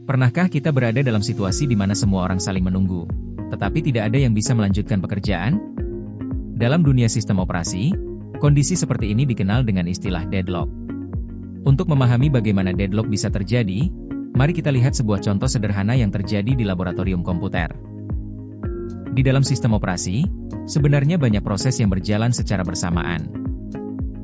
Pernahkah kita berada dalam situasi di mana semua orang saling menunggu, tetapi tidak ada yang bisa melanjutkan pekerjaan? Dalam dunia sistem operasi, kondisi seperti ini dikenal dengan istilah deadlock. Untuk memahami bagaimana deadlock bisa terjadi, mari kita lihat sebuah contoh sederhana yang terjadi di laboratorium komputer. Di dalam sistem operasi, sebenarnya banyak proses yang berjalan secara bersamaan.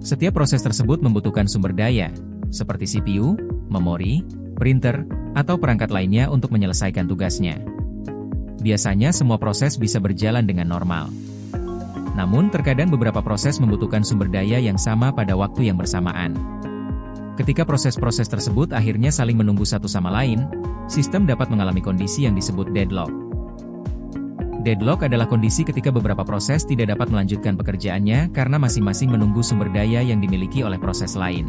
Setiap proses tersebut membutuhkan sumber daya, seperti CPU, memori, printer, atau perangkat lainnya untuk menyelesaikan tugasnya. Biasanya semua proses bisa berjalan dengan normal. Namun terkadang beberapa proses membutuhkan sumber daya yang sama pada waktu yang bersamaan. Ketika proses-proses tersebut akhirnya saling menunggu satu sama lain, sistem dapat mengalami kondisi yang disebut deadlock. Deadlock adalah kondisi ketika beberapa proses tidak dapat melanjutkan pekerjaannya karena masing-masing menunggu sumber daya yang dimiliki oleh proses lain.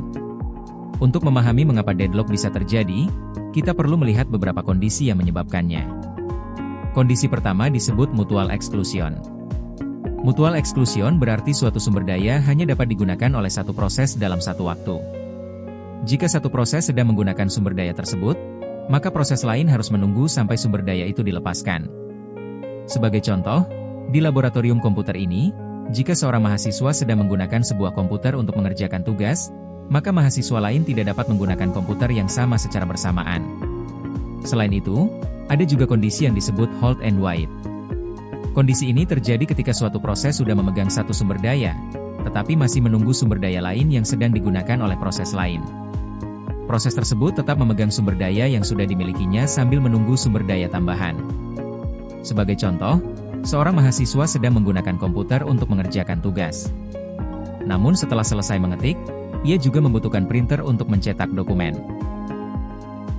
Untuk memahami mengapa deadlock bisa terjadi, kita perlu melihat beberapa kondisi yang menyebabkannya. Kondisi pertama disebut mutual exclusion. Mutual exclusion berarti suatu sumber daya hanya dapat digunakan oleh satu proses dalam satu waktu. Jika satu proses sedang menggunakan sumber daya tersebut, maka proses lain harus menunggu sampai sumber daya itu dilepaskan. Sebagai contoh, di laboratorium komputer ini, jika seorang mahasiswa sedang menggunakan sebuah komputer untuk mengerjakan tugas, maka mahasiswa lain tidak dapat menggunakan komputer yang sama secara bersamaan. Selain itu, ada juga kondisi yang disebut hold and wait. Kondisi ini terjadi ketika suatu proses sudah memegang satu sumber daya, tetapi masih menunggu sumber daya lain yang sedang digunakan oleh proses lain. Proses tersebut tetap memegang sumber daya yang sudah dimilikinya sambil menunggu sumber daya tambahan. Sebagai contoh, seorang mahasiswa sedang menggunakan komputer untuk mengerjakan tugas. Namun setelah selesai mengetik, ia juga membutuhkan printer untuk mencetak dokumen.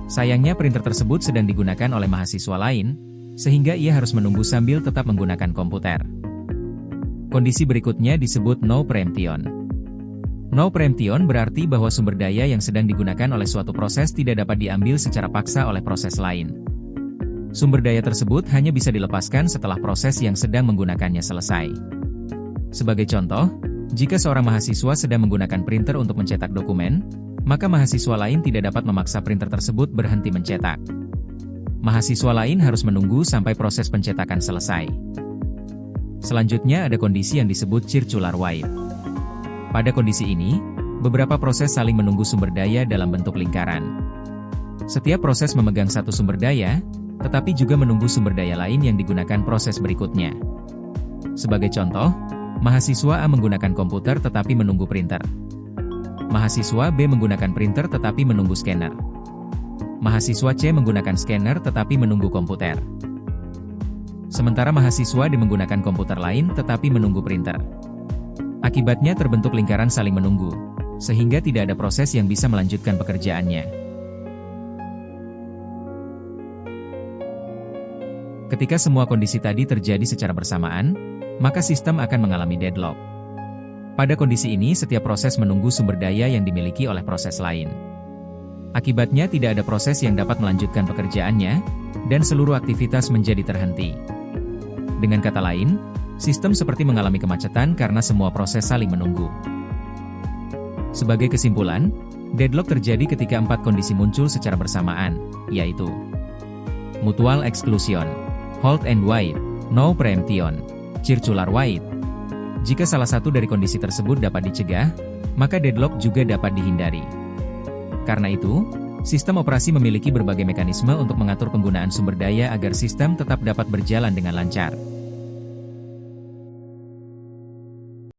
Sayangnya printer tersebut sedang digunakan oleh mahasiswa lain, sehingga ia harus menunggu sambil tetap menggunakan komputer. Kondisi berikutnya disebut no preemption. No preemption berarti bahwa sumber daya yang sedang digunakan oleh suatu proses tidak dapat diambil secara paksa oleh proses lain. Sumber daya tersebut hanya bisa dilepaskan setelah proses yang sedang menggunakannya selesai. Sebagai contoh, jika seorang mahasiswa sedang menggunakan printer untuk mencetak dokumen, maka mahasiswa lain tidak dapat memaksa printer tersebut berhenti mencetak. Mahasiswa lain harus menunggu sampai proses pencetakan selesai. Selanjutnya ada kondisi yang disebut circular wait. Pada kondisi ini, beberapa proses saling menunggu sumber daya dalam bentuk lingkaran. Setiap proses memegang satu sumber daya, tetapi juga menunggu sumber daya lain yang digunakan proses berikutnya. Sebagai contoh, mahasiswa A menggunakan komputer tetapi menunggu printer. Mahasiswa B menggunakan printer tetapi menunggu scanner. Mahasiswa C menggunakan scanner tetapi menunggu komputer. Sementara mahasiswa D menggunakan komputer lain tetapi menunggu printer. Akibatnya terbentuk lingkaran saling menunggu, sehingga tidak ada proses yang bisa melanjutkan pekerjaannya. Ketika semua kondisi tadi terjadi secara bersamaan, maka sistem akan mengalami deadlock. Pada kondisi ini setiap proses menunggu sumber daya yang dimiliki oleh proses lain. Akibatnya tidak ada proses yang dapat melanjutkan pekerjaannya, dan seluruh aktivitas menjadi terhenti. Dengan kata lain, sistem seperti mengalami kemacetan karena semua proses saling menunggu. Sebagai kesimpulan, deadlock terjadi ketika empat kondisi muncul secara bersamaan, yaitu mutual exclusion, hold and wait, no preemption, circular wait. Jika salah satu dari kondisi tersebut dapat dicegah, maka deadlock juga dapat dihindari. Karena itu, sistem operasi memiliki berbagai mekanisme untuk mengatur penggunaan sumber daya agar sistem tetap dapat berjalan dengan lancar.